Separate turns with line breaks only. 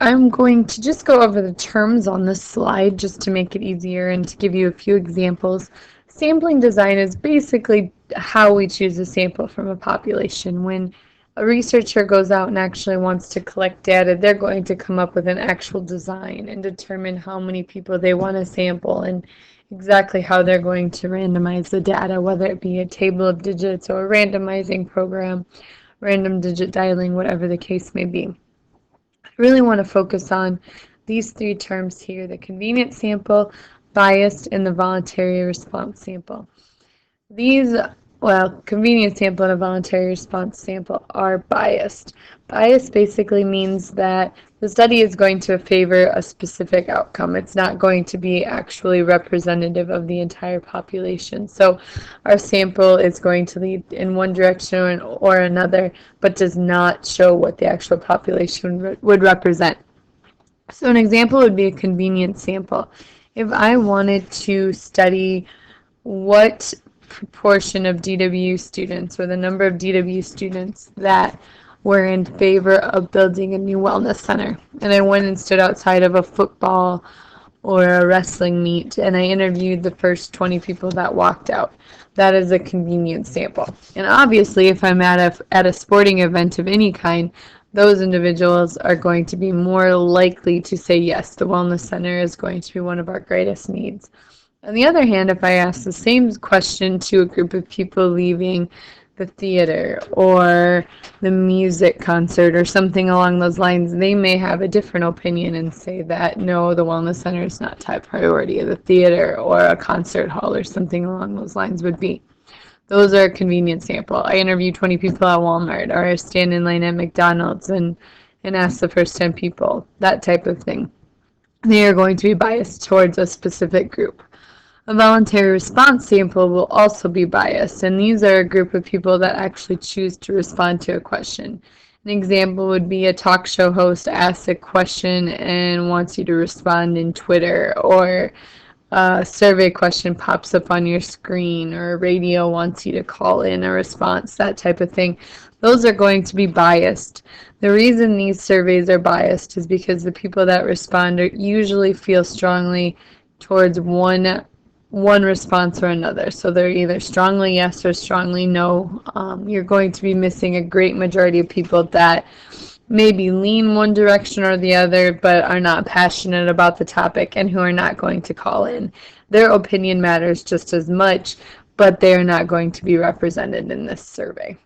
I'm going to just go over the terms on this slide just to make it easier and to give you a few examples. Sampling design is basically how we choose a sample from a population. When a researcher goes out and actually wants to collect data, they're going to come up with an actual design and determine how many people they want to sample and exactly how they're going to randomize the data, whether it be a table of digits or a randomizing program, random digit dialing, whatever the case may be. I really want to focus on these three terms here: the convenience sample, biased, and the voluntary response sample. These, convenience sample and a voluntary response sample are biased. Bias basically means that the study is going to favor a specific outcome. It's not going to be actually representative of the entire population. So our sample is going to lead in one direction or another, but does not show what the actual population would represent. So an example would be a convenience sample. If I wanted to study what proportion of DW students, or the number of DW students that were in favor of building a new wellness center, and I went and stood outside of a football or a wrestling meet and I interviewed the first 20 people that walked out. That is a convenience sample. And obviously, if I'm at a sporting event of any kind, those individuals are going to be more likely to say, yes, the wellness center is going to be one of our greatest needs. On the other hand, if I ask the same question to a group of people leaving the theater or the music concert or something along those lines, they may have a different opinion and say that, no, the wellness center is not top priority. The theater or a concert hall or something along those lines would be. Those are a convenience sample. I interview 20 people at Walmart, or I stand in line at McDonald's and ask the first 10 people, that type of thing. They are going to be biased towards a specific group. A voluntary response sample will also be biased, and these are a group of people that actually choose to respond to a question. An example would be a talk show host asks a question and wants you to respond in Twitter, or a survey question pops up on your screen, or a radio wants you to call in a response, that type of thing. Those are going to be biased. The reason these surveys are biased is because the people that respond usually feel strongly towards one response or another. So they're either strongly yes or strongly no. You're going to be missing a great majority of people that maybe lean one direction or the other, but are not passionate about the topic and who are not going to call in. Their opinion matters just as much, but they are not going to be represented in this survey.